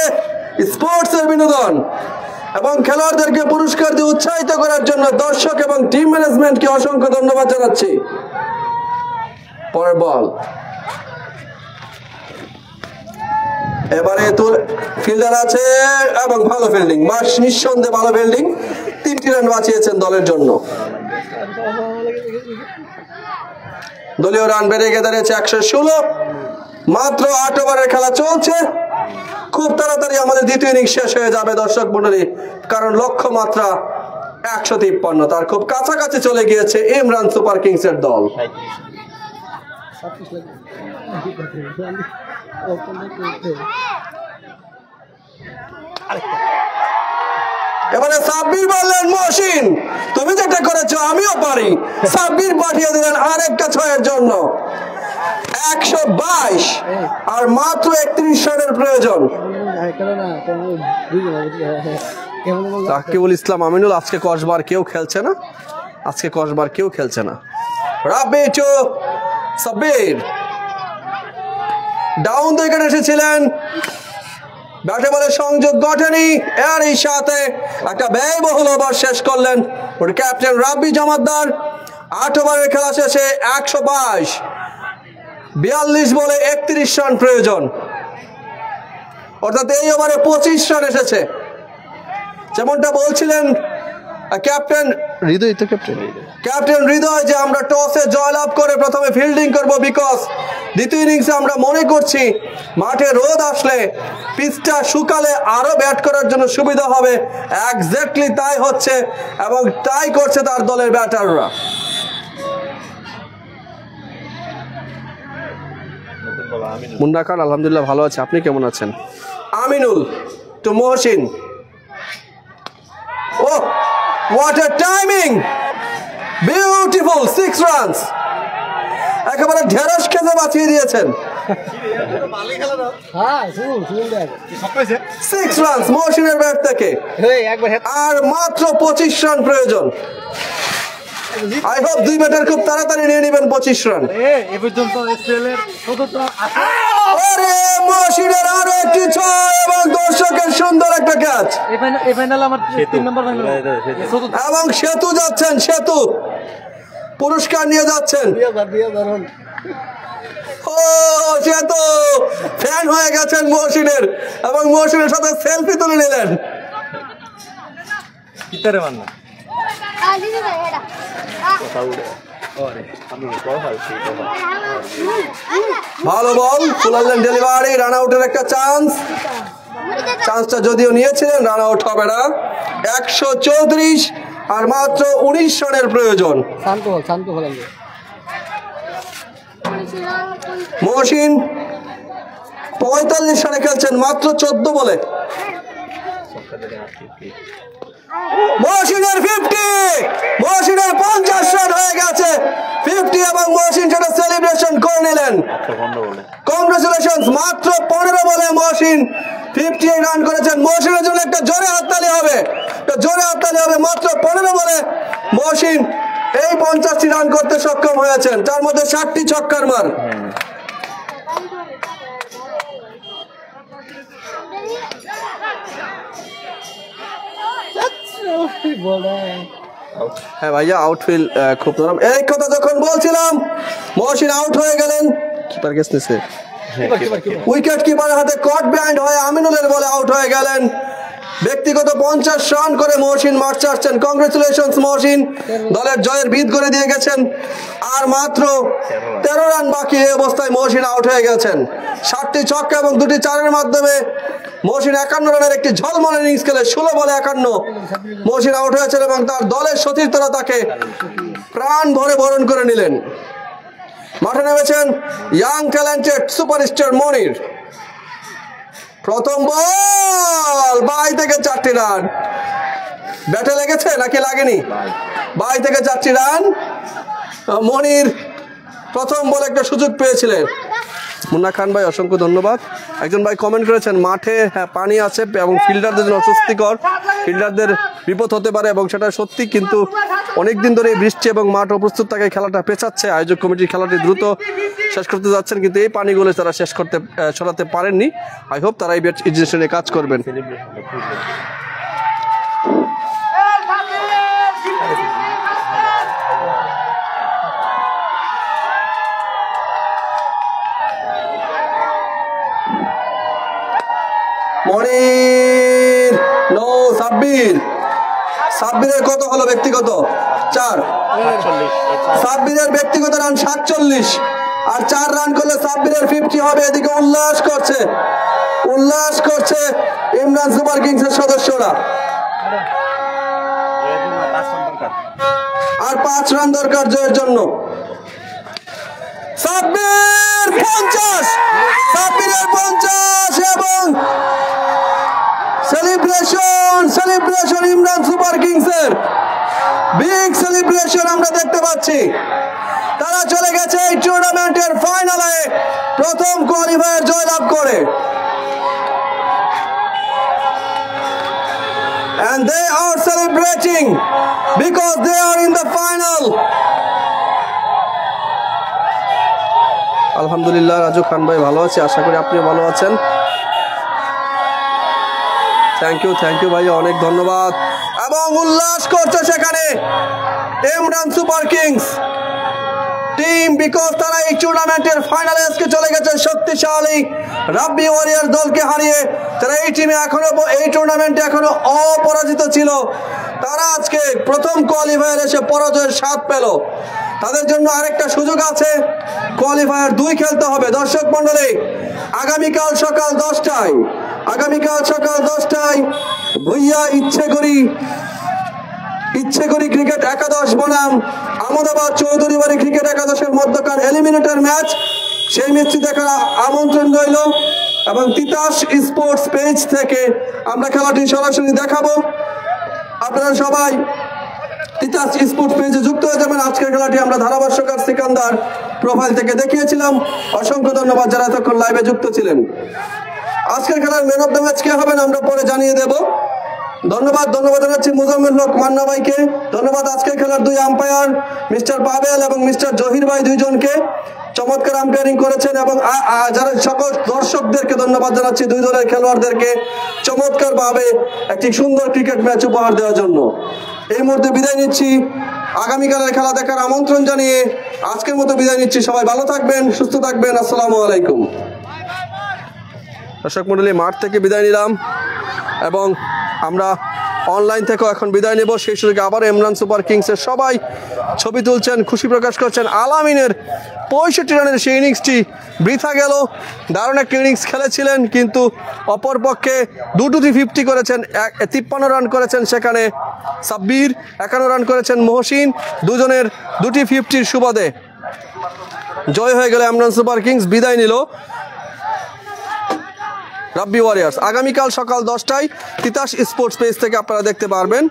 স্পোর্টসের বিনোদন, এবং খেলোয়াড়দেরকে পুরস্কার দিয়ে উৎসাহিত করার জন্য দর্শক এবং টিম ম্যানেজমেন্টকে অসংখ্য ধন্যবাদ জানাচ্ছি। পরের বল, এবারে তোর ফিল্ডার আছে এবং ভালো ফিল্ডিং, বাস নিঃসন্দেহে ভালো ফিল্ডিং, 3টি রান বাঁচিয়েছেন দলের জন্য। দলীয় রান বেড়ে গিয়ে দাঁড়িয়েছে 116। মাত্র 8 ওভারের খেলা চলছে। খুব তাড়াতাড়ি আমাদের দ্বিতীয় ইনিংস শেষ হয়ে যাবে দর্শক মণ্ডলী, কারণ লক্ষ্যমাত্রা 153। তার খুব কাছাকাছি চলে গিয়েছে ইমরান সুপার কিংসের দল। এবারে সাব্বির বললেন, মহসিন তুমি যেটা করেছো আমিও পারি। সাব্বির পাঠিয়ে দিলেন আরেকটা 6-এর জন্য। 122 আর মাত্র 31 রানের প্রয়োজন। রাকিবুল ইসলাম আমিনুল, আজকে কসবার কেউ খেলছে না, আজকে কসবার কেউ খেলছে না। রাব্বি টু সাব্বির ডাউন উইকেট এসেছিলেন, ব্যাটে বলে সংযোগ ঘটেনি। এর এই সাথে একটা ব্যয়বহুল ওভার শেষ করলেন ওর ক্যাপ্টেন রাব্বি জমাদ্দার। 8 ওভারের খেলা শেষে 122, 42 বলে 31 রান প্রয়োজন, অর্থাৎ এই ওভারে 25 রান এসেছে। যেমনটা বলছিলেন ক্যাপ্টেন হৃদয়, তো ক্যাপ্টেন হৃদয়, যে আমরা টসে জয়লাভ করে প্রথমে ফিল্ডিং করব, বিকজ দ্বিতীয় ইনিংসে আমরা মনে করছি মাঠে রোদ আসলে পিচটা শুকালে আরো ব্যাট করার জন্য সুবিধা হবে। এক্স্যাক্টলি তাই হচ্ছে এবং তাই করছে তার দলের ব্যাটাররা। মুন্না খান, আলহামদুলিল্লাহ ভালো আছে, আপনি কেমন আছেন? Aminul to Mohsin. Oh, what a timing! Beautiful 6 runs. একেবারে ঢেঁড়স খেতে বাঁচিয়ে দিয়েছেন। 6 রান মহসিনের ব্যাট থেকে, আর মাত্র 25 রান প্রয়োজন। আই হোপ 2 ব্যাটার খুব তাড়াতাড়ি নিয়ে নেবেন 25 রান। আরে মহসিনের আরো একটি 6 এবং দর্শকের সুন্দর একটা ক্যাচ। এবং সেতু যাচ্ছেন, সেতু পুরস্কার নিয়ে যাচ্ছেন। ও সেতু ফ্যান হয়ে গেছেন মহসিনের, এবং মহসিনের সাথে সেলফি তুলে নিলেন। ভালো বল, ফুলালেন ডেলিভারি, রান আউটের একটা চান্সটা যদিও নিয়েছিলেন, রান আউট হবে না। 134 আর মাত্র 19 রানের প্রয়োজন। মহসিন 45 রানে খেলছেন মাত্র 14 বলে। মহসিনের 50, মহসিনের 50 রান হয়ে গেছে, 50, এবং মহসিন সেটা সেলিব্রেশন করে নিলেন। কংগ্রেচুলেশন, মাত্র 15 বলে মহসিন 58 রান করেছেন। মহসিনের জন্য একটা জোরে হাততালি হবে, একটা জোরে হাততালি হবে। মাত্র 15 বলে মহসিন এই 50টি রান করতে সক্ষম হয়েছেন, তার মধ্যে 60টি ছক্কার মার। হ্যাঁ ভাইয়া, আউটফিল্ড খুব নরম। এই কথা যখন বলছিলাম, মহসিন আউট হয়ে গেলেন। কিপার গেছে, উইকেট কিপারের হাতে কট ব্যান্ড হয়ে আমিনুলের বলে আউট হয়ে গেলেন। ব্যক্তিগত 50 রান করে মহসিন মাঠ ছাড়ছেন। কংগ্রেচুলেশনস মহসিন, দলের জয়ের ভিত করে দিয়ে গেছেন। আর মাত্র 13 রান বাকি, এই অবস্থায় মহসিন আউট হয়ে গেছেন। 60টি ছক্কা এবং 2টি চারের মাধ্যমে মহসিন 51 রানের একটি ঝলমলে ইনিংস খেলে 16 বলে 51 মহসিন আউট হয়েছেন, এবং তার দলের সতীর্থরা তাকে প্রাণ ভরে বরণ করে নিলেন। মাঠে নেমেছেন ইয়াং ট্যালেন্টেড সুপারস্টার মনির। প্রথম বল, 22 থেকে 4টি রান। ব্যাটে লেগেছে নাকি লাগেনি? 22 থেকে 4টি রান। মনির প্রথম বলে একটা সুযোগ পেয়েছিলেন। মুন্না খান ভাই, অসংখ্য ধন্যবাদ। একজন ভাই কমেন্ট করেছেন, মাঠে পানি আছে এবং ফিল্ডারদের জন্য অস্বস্তিকর, ফিল্ডারদের বিপদ হতে পারে, এবং সেটা সত্যি। কিন্তু অনেকদিন ধরে বৃষ্টি এবং মাঠ অপ্রস্তুত থাকে, খেলাটা পেছাচ্ছে। আয়োজক কমিটির খেলাটি দ্রুত শেষ করতে যাচ্ছেন, কিন্তু এই পানিগুলো তারা শেষ করতে সরাতে পারেননি। আই হোপ তারা এই ইনজেকশনে কাজ করবেন। মনির নো সাব্বিরের কত হলো ব্যক্তিগত 4 সাব্বিরের ব্যক্তিগত রান 47 আর 4 রান করলে সাব্বিরের 50 হবে। এদিকে উল্লাস করছে ইমরান সুপার কিংসের সদস্যরা। আর 5 রান দরকার জয়ের জন্য। সাব্বিরের 50 এবং সেলিব্রেশন ইমরান সুপার কিংসের বিগ সেলিব্রেশন আমরা দেখতে পাচ্ছি। তারা চলে গেছে এই টুর্নামেন্টের ফাইনালে প্রথম কোয়ালিফায়ার জয়লাভ করে। And they are celebrating because they are in the final. আলহামদুলিল্লাহ রাজু খান ভাই ভালো আছে, আশা করি আপনি ভালো আছেন। থ্যাংক ইউ ভাই, অনেক ধন্যবাদ। এবং উল্লাস করছে সেখানে Imran Super Kings team, because তারা এই টুর্নামেন্টের ফাইনালে আজকে চলে গেছে শক্তিশালী রাব্বি ওয়ারিয়র দলকে হারিয়ে। তারা এই টিমে এই টুর্নামেন্টে এখনো অপরাজিত ছিল। তারা আজকে প্রথম কোয়ালিফায়ার এসে পরাজয়ের স্বাদ পেল। তাদের জন্য আরেকটা সুযোগ আছে, কোয়ালিফায়ার 2 খেলতে হবে। দর্শক মণ্ডলী, আগামীকাল সকাল 10টায় ভুইয়া ইচ্ছেকরি ক্রিকেট একাদশ বনাম আহমেদাবাদ চৌধুরী বাড়ি ক্রিকেট একাদশের মধ্যকার এলিমিনেটর ম্যাচ, সেই ম্যাচটি দেখার আমন্ত্রণ রইল। এবং তিতাস স্পোর্টস পেজ থেকে আমরা খেলাটি সরাসরি দেখাবো। আপনারা সবাই তিতাস স্পোর্টস পেজে যুক্ত হয়ে যাবেন। আজকের খেলাটি আমরা ধারাভাষ্যকার সিকান্দার প্রোফাইল থেকে দেখিয়েছিলাম। অসংখ্য ধন্যবাদ যারা এতক্ষণ লাইভে যুক্ত ছিলেন। আজকের খেলার ম্যান অফ দ্য ম্যাচ কে হবেন আমরা পরে জানিয়ে দেব। ধন্যবাদ জানাচ্ছি মুজাম্মিল হক মান্না ভাইকে। ধন্যবাদ আজকের খেলার 2 আম্পায়ার মিস্টার পাবেল এবং মিস্টার জহির ভাই, 2 জনকে চমৎকার আম্পায়ারিং করেছেন। এবং যারা সকল দর্শকদেরকে ধন্যবাদ জানাচ্ছি, 2 দলের খেলোয়াড়দেরকে চমৎকার ভাবে একটি সুন্দর ক্রিকেট ম্যাচ উপহার দেওয়ার জন্য। এই মুহূর্তে বিদায় নিচ্ছি, আগামীকালের খেলা দেখার আমন্ত্রণ জানিয়ে আজকের মতো বিদায় নিচ্ছি। সবাই ভালো থাকবেন, সুস্থ থাকবেন। আসসালামু আলাইকুম। দর্শক মণ্ডলী, মাঠ থেকে বিদায় নিলাম এবং আমরা অনলাইন থেকেও এখন বিদায় নেব। সেই সুযোগে আবার ইমরান সুপার কিংসের সবাই ছবি তুলছেন, খুশি প্রকাশ করছেন। আলামিনের 65 রানের সেই ইনিংসটি বৃথা গেল। দারুণ একটা ইনিংস খেলেছিলেন, কিন্তু অপরপক্ষে 2-50 করেছেন, 53 রান করেছেন সেখানে সাব্বির, 51 রান করেছেন মহসিন। দুজনের 250 সুবাদে জয় হয়ে গেল ইমরান সুপার কিংস, বিদায় নিল রাব্বি ওয়ারিয়র্স। আগামীকাল সকাল 10টায় তিতাস স্পোর্টস পেজ থেকে আপনারা দেখতে পারবেন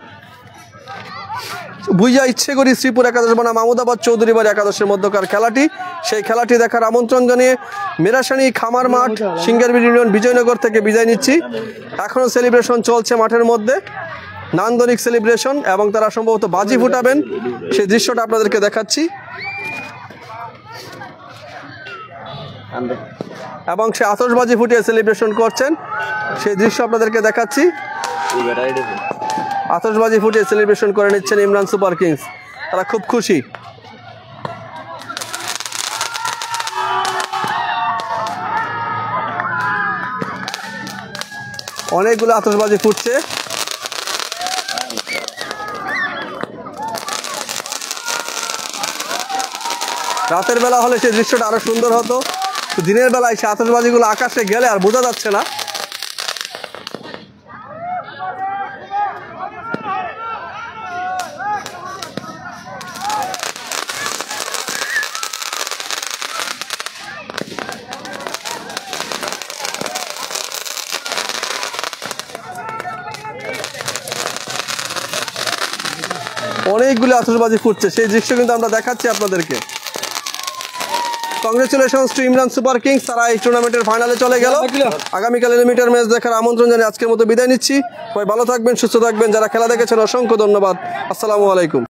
ভুইয়া ইচ্ছেকরি শ্রীপুর একাদশ বনাম আহমেদাবাদ চৌধুরী বাড়ি একাদশের মধ্যকার খেলাটি। সেই খেলাটি দেখার আমন্ত্রণ জানিয়ে মেরাসানি খামার মাঠ সিঙ্গারবিল ইউনিয়ন বিজয়নগর থেকে বিদায় নিচ্ছি। এখনও সেলিব্রেশন চলছে মাঠের মধ্যে, নান্দনিক সেলিব্রেশন, এবং তারা সম্ভবত বাজি ফুটাবেন। সেই দৃশ্যটা আপনাদেরকে দেখাচ্ছি এবং সে আতশবাজি ফুটিয়ে সেলিব্রেশন করছেন, সেই দৃশ্য আপনাদেরকে দেখাচ্ছি। আতশবাজি ফুটিয়ে সেলিব্রেশন করে নিচ্ছেন ইমরান সুপার কিংস, তারা খুব খুশি। অনেকগুলো আতশবাজি ফুটছে। রাতের বেলা হলে সেই দৃশ্যটা আরো সুন্দর হতো, দিনের বেলায় সে আতশবাজিগুলো আকাশে গেলে আর বোঝা যাচ্ছে না। অনেকগুলো আতশবাজি ফুটছে, সেই দৃশ্য কিন্তু আমরা দেখাচ্ছি আপনাদেরকে। Congratulations to Imran Super Kings, তারা এই টুর্নামেন্টের ফাইনালে চলে গেল। আগামীকাল এলিমিনেটর ম্যাচ দেখার আমন্ত্রণ জানিয়ে আজকের মতো বিদায় নিচ্ছি। সবাই ভালো থাকবেন, সুস্থ থাকবেন। যারা খেলা দেখেছেন অসংখ্য ধন্যবাদ। আসসালামু আলাইকুম।